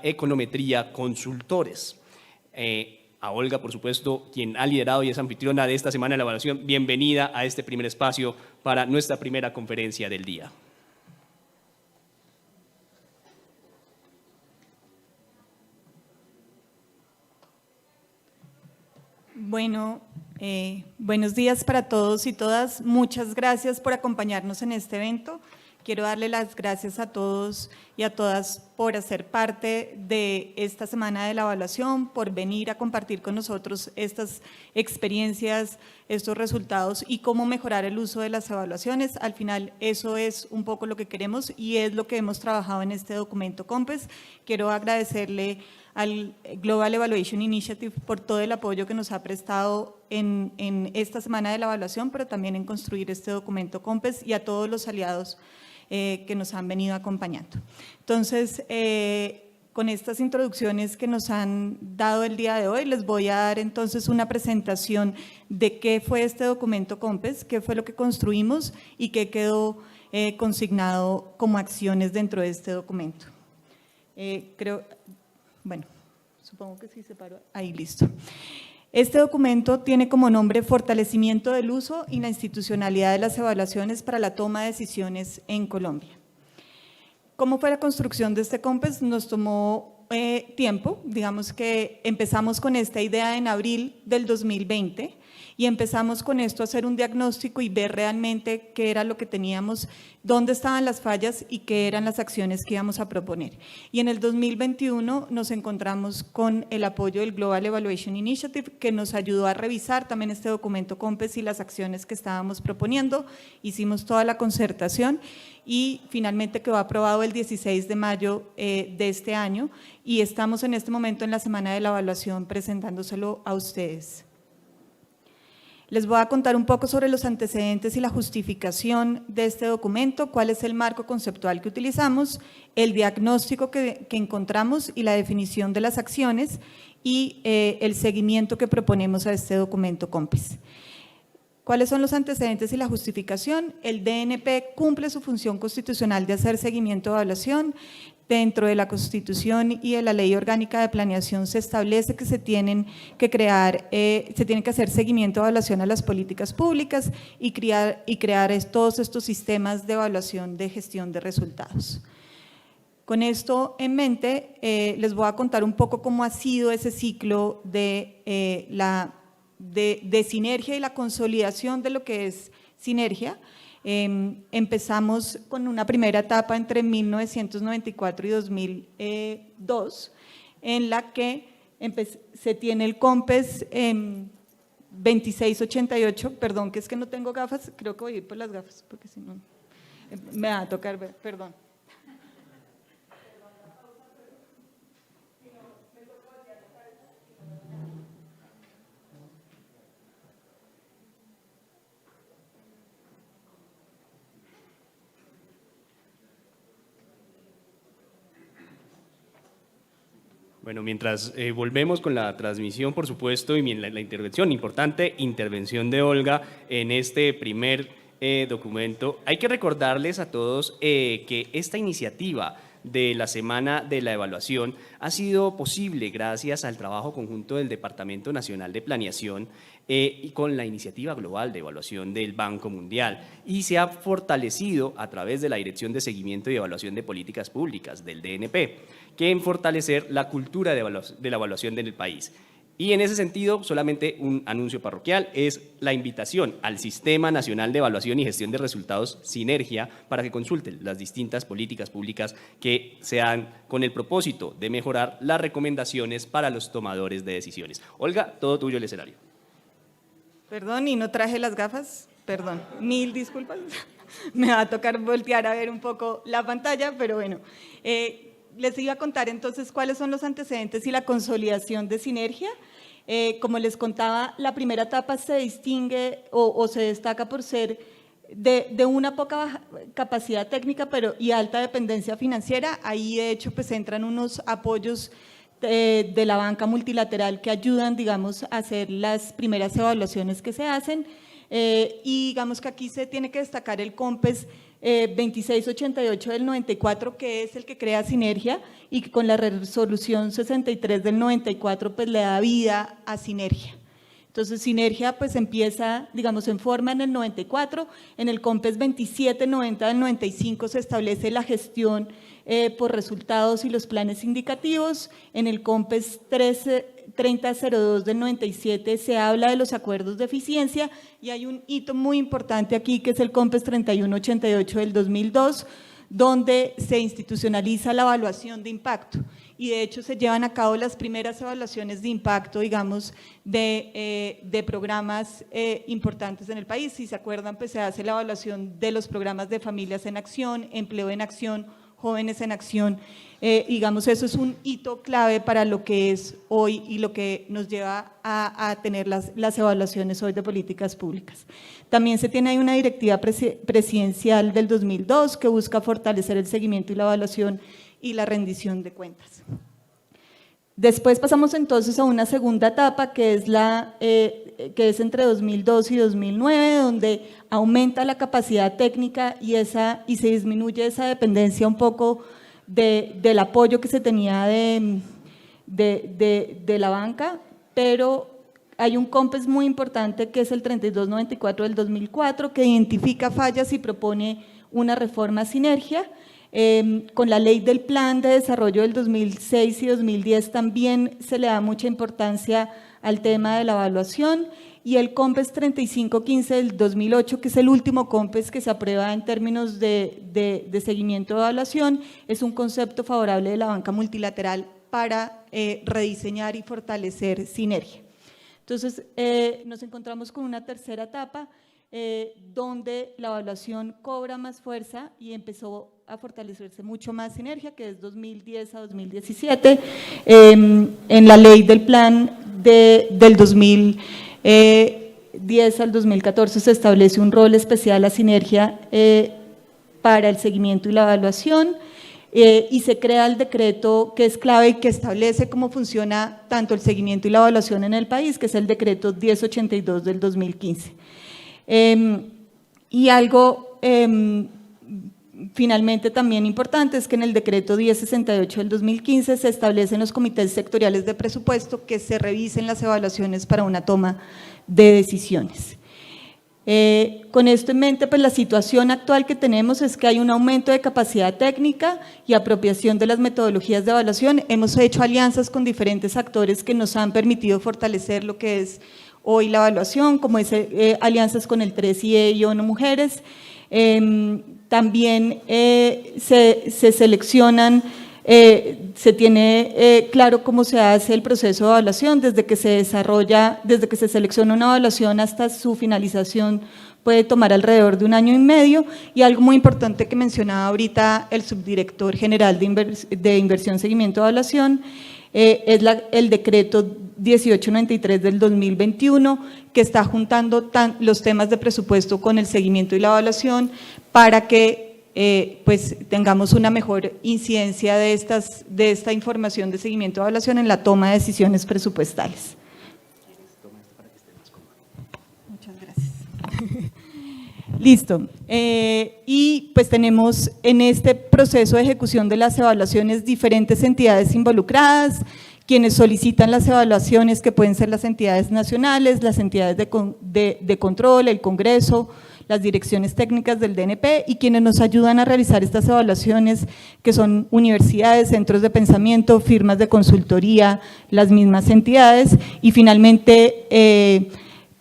Econometría Consultores. A Olga, por supuesto, quien ha liderado y es anfitriona de esta semana de la evaluación, bienvenida a este primer espacio para nuestra primera conferencia del día. Bueno, buenos días para todos y todas. Muchas gracias por acompañarnos en este evento. Quiero darle las gracias a todos y a todas por hacer parte de esta semana de la evaluación, por venir a compartir con nosotros estas experiencias, estos resultados y cómo mejorar el uso de las evaluaciones. Al final, eso es un poco lo que queremos y es lo que hemos trabajado en este documento COMPES. Quiero agradecerle al Global Evaluation Initiative por todo el apoyo que nos ha prestado en esta semana de la evaluación, pero también en construir este documento COMPES y a todos los aliados que nos han venido acompañando. Entonces, con estas introducciones que nos han dado el día de hoy, les voy a dar entonces una presentación de qué fue este documento COMPES, qué fue lo que construimos y qué quedó consignado como acciones dentro de este documento. Bueno, supongo que sí se paró. Ahí, listo. Este documento tiene como nombre Fortalecimiento del uso y la institucionalidad de las evaluaciones para la toma de decisiones en Colombia. ¿Cómo fue la construcción de este COMPES? Nos tomó tiempo, digamos que empezamos con esta idea en abril del 2020 y empezamos con esto a hacer un diagnóstico y ver realmente qué era lo que teníamos, dónde estaban las fallas y qué eran las acciones que íbamos a proponer. Y en el 2021 nos encontramos con el apoyo del Global Evaluation Initiative, que nos ayudó a revisar también este documento COMPES y las acciones que estábamos proponiendo. Hicimos toda la concertación y finalmente quedó aprobado el 16 de mayo de este año y estamos en este momento en la semana de la evaluación presentándoselo a ustedes. Les voy a contar un poco sobre los antecedentes y la justificación de este documento, cuál es el marco conceptual que utilizamos, el diagnóstico que encontramos y la definición de las acciones y el seguimiento que proponemos a este documento COMPES. ¿Cuáles son los antecedentes y la justificación? El DNP cumple su función constitucional de hacer seguimiento de evaluación. Dentro de la Constitución y de la Ley Orgánica de Planeación se establece que se tienen que hacer seguimiento de evaluación a las políticas públicas y crear todos estos sistemas de evaluación de gestión de resultados. Con esto en mente, les voy a contar un poco cómo ha sido ese ciclo de sinergia y la consolidación de lo que es sinergia. Empezamos con una primera etapa entre 1994 y 2002, en la que se tiene el COMPES 2688, perdón, que es que no tengo gafas, creo que voy a ir por las gafas, porque si no me va a tocar ver, perdón. Bueno, mientras volvemos con la transmisión, por supuesto, y la intervención, importante intervención de Olga en este primer documento, hay que recordarles a todos que esta iniciativa de la Semana de la Evaluación ha sido posible gracias al trabajo conjunto del Departamento Nacional de Planeación y con la Iniciativa Global de Evaluación del Banco Mundial, y se ha fortalecido a través de la Dirección de Seguimiento y Evaluación de Políticas Públicas del DNP, que en fortalecer la cultura de la evaluación en el país. Y en ese sentido, solamente un anuncio parroquial, es la invitación al Sistema Nacional de Evaluación y Gestión de Resultados, Sinergia, para que consulten las distintas políticas públicas que se dan con el propósito de mejorar las recomendaciones para los tomadores de decisiones. Olga, todo tuyo el escenario. Perdón, y no traje las gafas, perdón, mil disculpas. Me va a tocar voltear a ver un poco la pantalla, pero bueno. Les iba a contar entonces cuáles son los antecedentes y la consolidación de sinergia. Como les contaba, la primera etapa se distingue o se destaca por ser de una poca capacidad técnica y alta dependencia financiera. Ahí de hecho pues entran unos apoyos de la banca multilateral que ayudan, digamos, a hacer las primeras evaluaciones que se hacen. Y digamos que aquí se tiene que destacar el COMPES 2688 del 94, que es el que crea Sinergia, y que con la resolución 63 del 94 pues le da vida a Sinergia. Entonces Sinergia pues empieza, digamos, en forma en el 94, en el COMPES 2790 del 95 se establece la gestión por resultados y los planes indicativos, en el COMPES 3002 del 97 se habla de los acuerdos de eficiencia y hay un hito muy importante aquí que es el COMPES 3188 del 2002, donde se institucionaliza la evaluación de impacto y de hecho se llevan a cabo las primeras evaluaciones de impacto, digamos, de programas importantes en el país. Si se acuerdan, pues se hace la evaluación de los programas de Familias en Acción, Empleo en Acción, Jóvenes en Acción. Digamos, eso es un hito clave para lo que es hoy y lo que nos lleva a tener las evaluaciones hoy de políticas públicas. También se tiene ahí una directiva presidencial del 2002 que busca fortalecer el seguimiento y la evaluación y la rendición de cuentas. Después pasamos entonces a una segunda etapa que es entre 2002 y 2009, donde aumenta la capacidad técnica y se disminuye esa dependencia un poco del apoyo que se tenía de la banca, pero hay un COMPES muy importante que es el 3294 del 2004 que identifica fallas y propone una reforma a Sinergia. Con la ley del plan de desarrollo del 2006 y 2010 también se le da mucha importancia al tema de la evaluación y el COMPES 3515 del 2008, que es el último COMPES que se aprueba en términos de seguimiento de evaluación, es un concepto favorable de la banca multilateral para rediseñar y fortalecer Sinergia. Entonces, nos encontramos con una tercera etapa donde la evaluación cobra más fuerza y empezó a fortalecerse mucho más Sinergia, que es 2010 a 2017, en la ley del plan del 2010 al 2014 se establece un rol especial a Sinergia para el seguimiento y la evaluación, y se crea el decreto que es clave y que establece cómo funciona tanto el seguimiento y la evaluación en el país, que es el decreto 1082 del 2015. Y algo finalmente también importante es que en el decreto 1068 del 2015 se establecen los comités sectoriales de presupuesto que se revisen las evaluaciones para una toma de decisiones. Con esto en mente, pues la situación actual que tenemos es que hay un aumento de capacidad técnica y apropiación de las metodologías de evaluación. Hemos hecho alianzas con diferentes actores que nos han permitido fortalecer lo que es hoy la evaluación, como es alianzas con el 3IE y ONU Mujeres. También se seleccionan, se tiene claro cómo se hace el proceso de evaluación, desde que se desarrolla, desde que se selecciona una evaluación hasta su finalización puede tomar alrededor de 1 año y medio, y algo muy importante que mencionaba ahorita el subdirector general de Inversión, Seguimiento y Evaluación, es el decreto 1893 del 2021, que está juntando los temas de presupuesto con el seguimiento y la evaluación para que pues tengamos una mejor incidencia de esta información de seguimiento y evaluación en la toma de decisiones presupuestales. Muchas gracias. Listo. Y pues tenemos en este proceso de ejecución de las evaluaciones diferentes entidades involucradas, quienes solicitan las evaluaciones, que pueden ser las entidades nacionales, las entidades de control, el Congreso, las direcciones técnicas del DNP, y quienes nos ayudan a realizar estas evaluaciones, que son universidades, centros de pensamiento, firmas de consultoría, las mismas entidades, y finalmente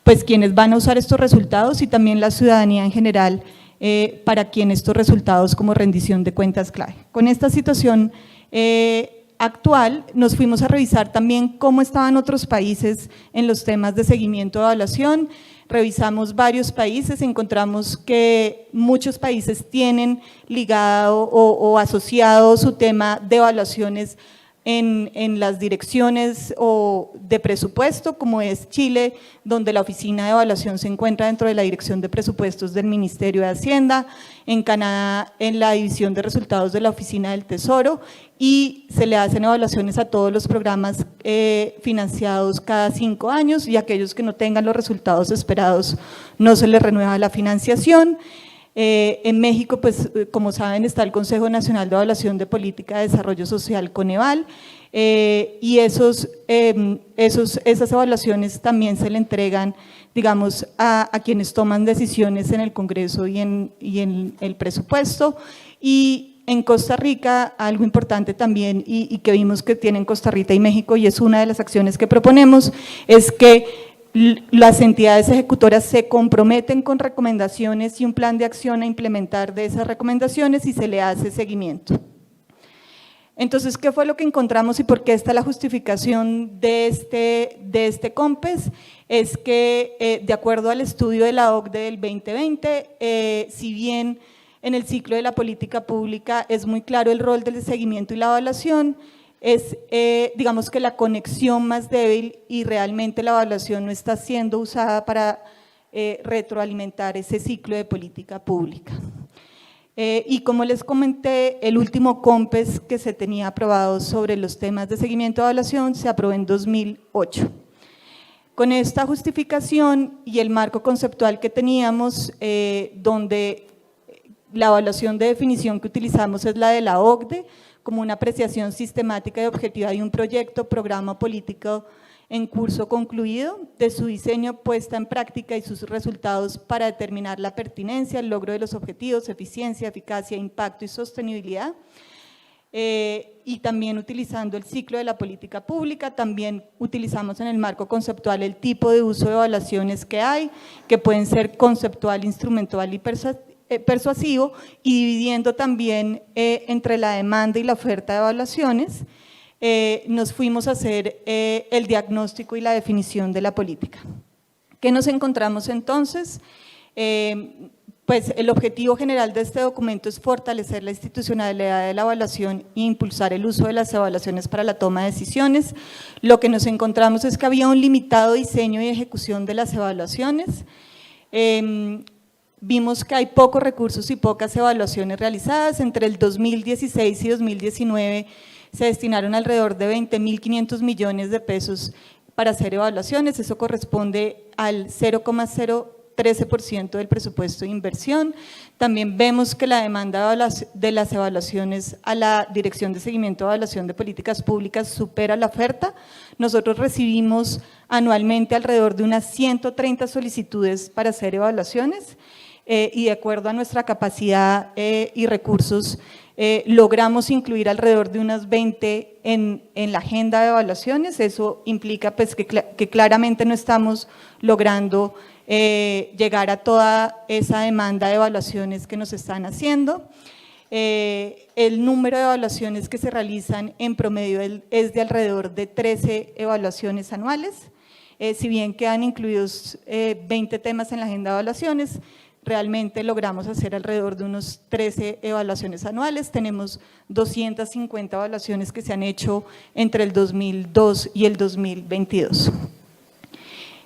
pues quienes van a usar estos resultados y también la ciudadanía en general, para quien estos resultados como rendición de cuentas clave. Con esta situación actual, nos fuimos a revisar también cómo estaban otros países en los temas de seguimiento de evaluación. Revisamos varios países, encontramos que muchos países tienen ligado o asociado su tema de evaluaciones en las direcciones de presupuesto, como es Chile, donde la oficina de evaluación se encuentra dentro de la dirección de presupuestos del Ministerio de Hacienda, en Canadá en la división de resultados de la oficina del Tesoro, y se le hacen evaluaciones a todos los programas financiados cada 5 años, y aquellos que no tengan los resultados esperados no se les renueva la financiación. En México, pues, como saben, está el Consejo Nacional de Evaluación de Política de Desarrollo Social, Coneval, y esas evaluaciones también se le entregan, digamos, a quienes toman decisiones en el Congreso y en el presupuesto. Y en Costa Rica, algo importante también, y que vimos que tienen Costa Rica y México, y es una de las acciones que proponemos, es que las entidades ejecutoras se comprometen con recomendaciones y un plan de acción a implementar de esas recomendaciones y se le hace seguimiento. Entonces, ¿qué fue lo que encontramos y por qué está la justificación de este COMPES? Es que, de acuerdo al estudio de la OCDE del 2020, si bien en el ciclo de la política pública es muy claro el rol del seguimiento y la evaluación, es, digamos que la conexión más débil y realmente la evaluación no está siendo usada para retroalimentar ese ciclo de política pública. Y como les comenté, el último COMPES que se tenía aprobado sobre los temas de seguimiento y evaluación se aprobó en 2008. Con esta justificación y el marco conceptual que teníamos, donde la evaluación de definición que utilizamos es la de la OCDE, como una apreciación sistemática y objetiva de un proyecto, programa político en curso concluido, de su diseño, puesta en práctica y sus resultados para determinar la pertinencia, el logro de los objetivos, eficiencia, eficacia, impacto y sostenibilidad. Y también utilizando el ciclo de la política pública, también utilizamos en el marco conceptual el tipo de uso de evaluaciones que hay, que pueden ser conceptual, instrumental y persuasivo, y dividiendo también entre la demanda y la oferta de evaluaciones, nos fuimos a hacer el diagnóstico y la definición de la política. ¿Qué nos encontramos entonces? Pues el objetivo general de este documento es fortalecer la institucionalidad de la evaluación e impulsar el uso de las evaluaciones para la toma de decisiones. Lo que nos encontramos es que había un limitado diseño y ejecución de las evaluaciones. Vimos que hay pocos recursos y pocas evaluaciones realizadas. Entre el 2016 y 2019 se destinaron alrededor de 20.500 millones de pesos para hacer evaluaciones. Eso corresponde al 0,013% del presupuesto de inversión. También vemos que la demanda de las evaluaciones a la Dirección de Seguimiento y Evaluación de Políticas Públicas supera la oferta. Nosotros recibimos anualmente alrededor de unas 130 solicitudes para hacer evaluaciones. Y de acuerdo a nuestra capacidad y recursos, logramos incluir alrededor de unas 20 en la agenda de evaluaciones. Eso implica pues, que claramente no estamos logrando llegar a toda esa demanda de evaluaciones que nos están haciendo. El número de evaluaciones que se realizan en promedio es de alrededor de 13 evaluaciones anuales. Si bien quedan incluidos 20 temas en la agenda de evaluaciones, realmente logramos hacer alrededor de unos 13 evaluaciones anuales. Tenemos 250 evaluaciones que se han hecho entre el 2002 y el 2022.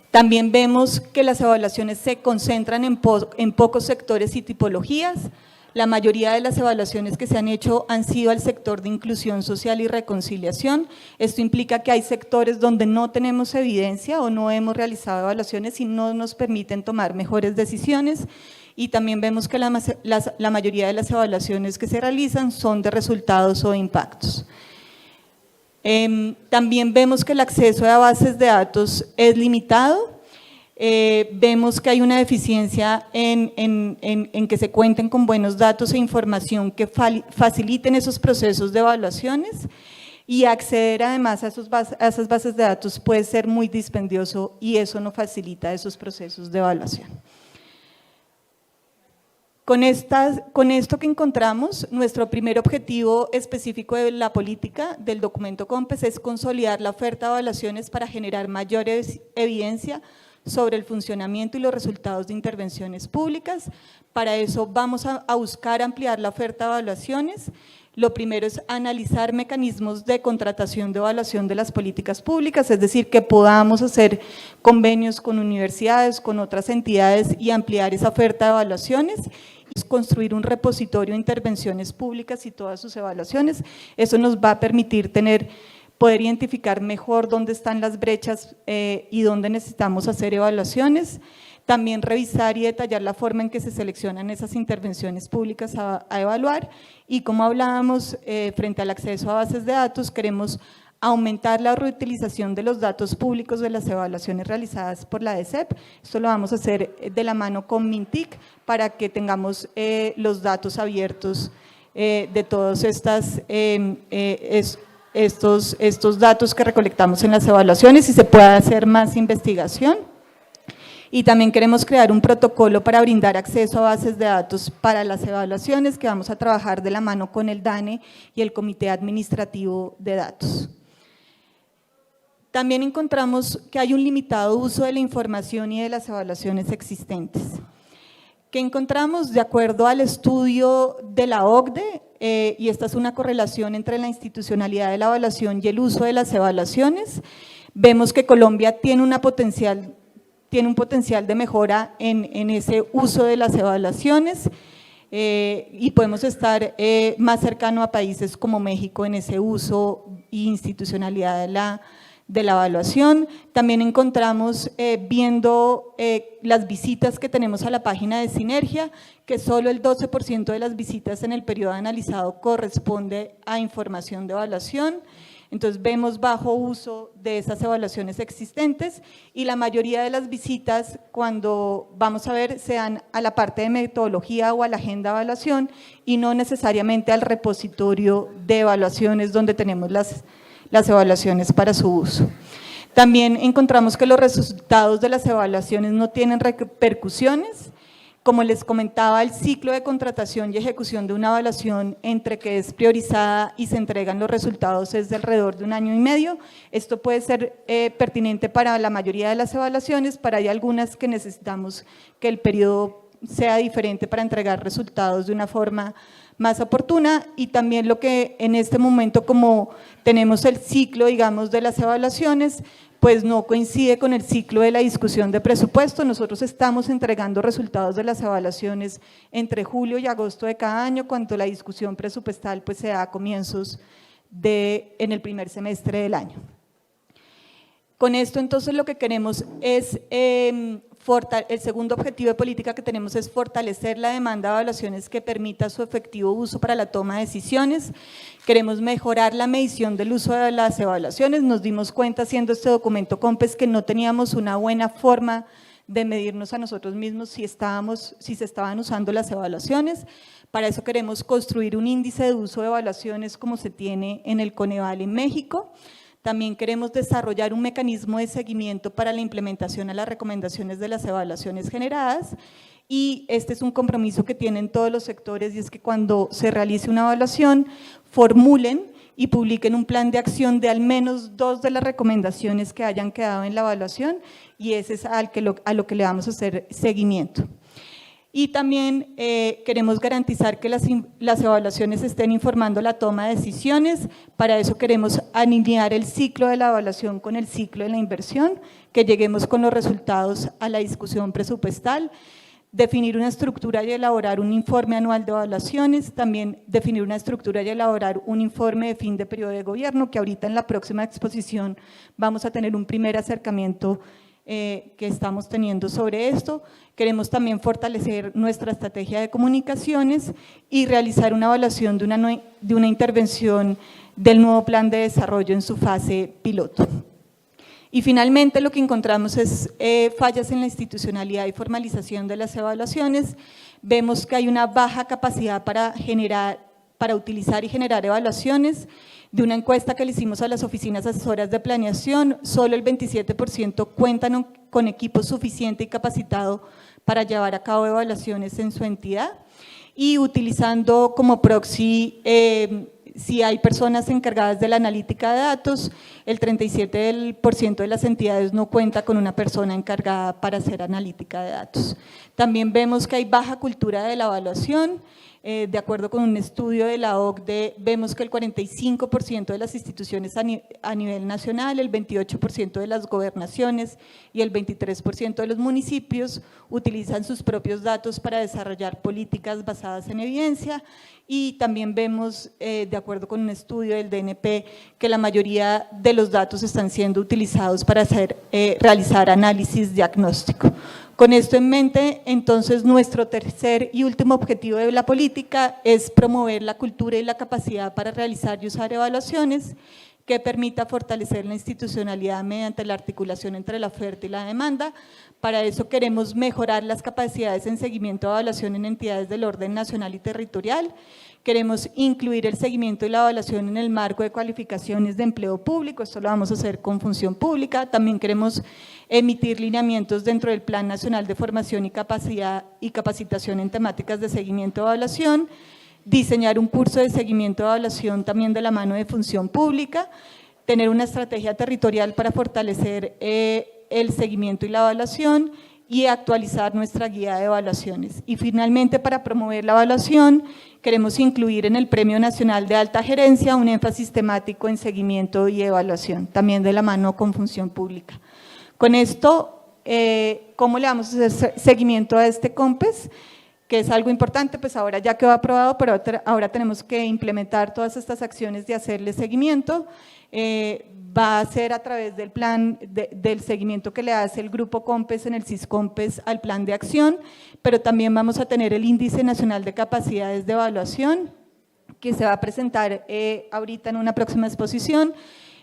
También vemos que las evaluaciones se concentran en pocos sectores y tipologías. La mayoría de las evaluaciones que se han hecho han sido al sector de inclusión social y reconciliación. Esto implica que hay sectores donde no tenemos evidencia o no hemos realizado evaluaciones y no nos permiten tomar mejores decisiones. Y también vemos que la mayoría de las evaluaciones que se realizan son de resultados o de impactos. También vemos que el acceso a bases de datos es limitado. Vemos que hay una deficiencia en que se cuenten con buenos datos e información que faciliten esos procesos de evaluaciones, y acceder además a esas bases de datos puede ser muy dispendioso y eso no facilita esos procesos de evaluación. Con esto que encontramos, nuestro primer objetivo específico de la política del documento COMPES es consolidar la oferta de evaluaciones para generar mayor evidencia sobre el funcionamiento y los resultados de intervenciones públicas. Para eso vamos a buscar ampliar la oferta de evaluaciones. Lo primero es analizar mecanismos de contratación de evaluación de las políticas públicas, es decir, que podamos hacer convenios con universidades, con otras entidades y ampliar esa oferta de evaluaciones. Construir un repositorio de intervenciones públicas y todas sus evaluaciones. Eso nos va a permitir poder identificar mejor dónde están las brechas y dónde necesitamos hacer evaluaciones. También revisar y detallar la forma en que se seleccionan esas intervenciones públicas a evaluar. Y como hablábamos, frente al acceso a bases de datos, queremos aumentar la reutilización de los datos públicos de las evaluaciones realizadas por la DSEP. Esto lo vamos a hacer de la mano con Mintic para que tengamos los datos abiertos de todos estos datos que recolectamos en las evaluaciones y se pueda hacer más investigación. Y también queremos crear un protocolo para brindar acceso a bases de datos para las evaluaciones, que vamos a trabajar de la mano con el DANE y el Comité Administrativo de Datos. También encontramos que hay un limitado uso de la información y de las evaluaciones existentes. ¿Qué encontramos? De acuerdo al estudio de la OCDE, y esta es una correlación entre la institucionalidad de la evaluación y el uso de las evaluaciones, vemos que Colombia tiene un potencial de mejora en ese uso de las evaluaciones y podemos estar más cercano a países como México en ese uso e institucionalidad de la evaluación. También encontramos, viendo las visitas que tenemos a la página de Sinergia, que solo el 12% de las visitas en el periodo analizado corresponde a información de evaluación. Entonces vemos bajo uso de esas evaluaciones existentes y la mayoría de las visitas, cuando vamos a ver, se dan a la parte de metodología o a la agenda de evaluación y no necesariamente al repositorio de evaluaciones donde tenemos las evaluaciones para su uso. También encontramos que los resultados de las evaluaciones no tienen repercusiones. Como les comentaba, el ciclo de contratación y ejecución de una evaluación entre que es priorizada y se entregan los resultados es de alrededor de 1 año y medio. Esto puede ser pertinente para la mayoría de las evaluaciones, pero hay algunas que necesitamos que el periodo sea diferente para entregar resultados de una forma más oportuna. Y también lo que en este momento, como tenemos el ciclo, digamos, de las evaluaciones, pues no coincide con el ciclo de la discusión de presupuesto. Nosotros estamos entregando resultados de las evaluaciones entre julio y agosto de cada año, cuando la discusión presupuestal pues se da a comienzos en el primer semestre del año. Con esto entonces lo que queremos es, el segundo objetivo de política que tenemos es fortalecer la demanda de evaluaciones que permita su efectivo uso para la toma de decisiones. Queremos mejorar la medición del uso de las evaluaciones. Nos dimos cuenta haciendo este documento COMPES que no teníamos una buena forma de medirnos a nosotros mismos si se estaban usando las evaluaciones. Para eso queremos construir un índice de uso de evaluaciones como se tiene en el Coneval en México. También queremos desarrollar un mecanismo de seguimiento para la implementación a las recomendaciones de las evaluaciones generadas, y este es un compromiso que tienen todos los sectores, y es que cuando se realice una evaluación formulen y publiquen un plan de acción de al menos 2 de las recomendaciones que hayan quedado en la evaluación, y ese es a lo que le vamos a hacer seguimiento. Y también queremos garantizar que las evaluaciones estén informando la toma de decisiones. Para eso queremos alinear el ciclo de la evaluación con el ciclo de la inversión, que lleguemos con los resultados a la discusión presupuestal, definir una estructura y elaborar un informe anual de evaluaciones, también definir una estructura y elaborar un informe de fin de periodo de gobierno, que ahorita en la próxima exposición vamos a tener un primer acercamiento que estamos teniendo sobre esto. Queremos también fortalecer nuestra estrategia de comunicaciones y realizar una evaluación de una intervención del nuevo plan de desarrollo en su fase piloto. Y finalmente lo que encontramos es fallas en la institucionalidad y formalización de las evaluaciones. Vemos que hay una baja capacidad para utilizar y generar evaluaciones. De una encuesta que le hicimos a las oficinas asesoras de planeación, solo el 27% cuentan con equipo suficiente y capacitado para llevar a cabo evaluaciones en su entidad, y utilizando como proxy, si hay personas encargadas de la analítica de datos, el 37% de las entidades no cuenta con una persona encargada para hacer analítica de datos. También vemos que hay baja cultura de la evaluación. De acuerdo con un estudio de la OCDE, vemos que el 45% de las instituciones a nivel nacional, el 28% de las gobernaciones y el 23% de los municipios utilizan sus propios datos para desarrollar políticas basadas en evidencia, y también vemos, de acuerdo con un estudio del DNP, que la mayoría de los datos están siendo utilizados para realizar análisis diagnóstico. Con esto en mente, entonces, nuestro tercer y último objetivo de la política es promover la cultura y la capacidad para realizar y usar evaluaciones que permita fortalecer la institucionalidad mediante la articulación entre la oferta y la demanda. Para eso queremos mejorar las capacidades en seguimiento de evaluación en entidades del orden nacional y territorial. Queremos incluir el seguimiento y la evaluación en el marco de cualificaciones de empleo público, esto lo vamos a hacer con función pública. También queremos emitir lineamientos dentro del Plan Nacional de Formación y Capacitación en temáticas de seguimiento de evaluación, diseñar un curso de seguimiento de evaluación también de la mano de función pública, tener una estrategia territorial para fortalecer el seguimiento y la evaluación y actualizar nuestra guía de evaluaciones. Y finalmente, para promover la evaluación, queremos incluir en el Premio Nacional de Alta Gerencia un énfasis temático en seguimiento y evaluación, también de la mano con función pública. Con esto, ¿cómo le vamos a hacer seguimiento a este COMPES? Que es algo importante, pues ahora ya quedó aprobado, pero ahora tenemos que implementar todas estas acciones de hacerle seguimiento. Va a ser a través del plan del seguimiento que le hace el Grupo COMPES en el CISCOMPES al plan de acción, pero también vamos a tener el Índice Nacional de Capacidades de Evaluación, que se va a presentar ahorita en una próxima exposición,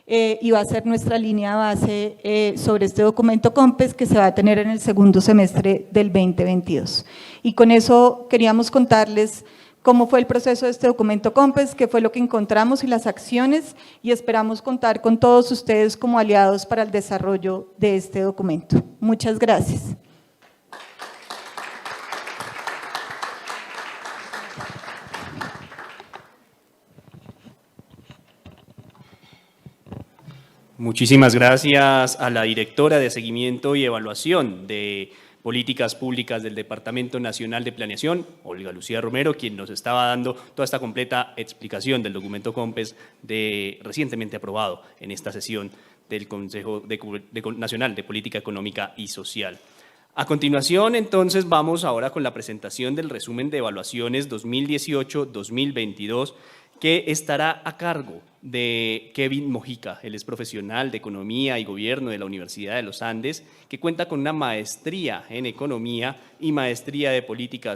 y va a ser nuestra línea base sobre este documento COMPES que se va a tener en el segundo semestre del 2022. Y con eso queríamos contarles cómo fue el proceso de este documento COMPES, qué fue lo que encontramos y las acciones, y esperamos contar con todos ustedes como aliados para el desarrollo de este documento. Muchas gracias. Muchísimas gracias a la directora de Seguimiento y Evaluación de Políticas Públicas del Departamento Nacional de Planeación, Olga Lucía Romero, quien nos estaba dando toda esta completa explicación del documento COMPES recientemente aprobado en esta sesión del Consejo Nacional de Política Económica y Social. A continuación, entonces, vamos ahora con la presentación del resumen de evaluaciones 2018-2022, que estará a cargo de Kevin Mojica. Él es profesional de Economía y Gobierno de la Universidad de los Andes, que cuenta con una maestría en Economía y maestría de Políticas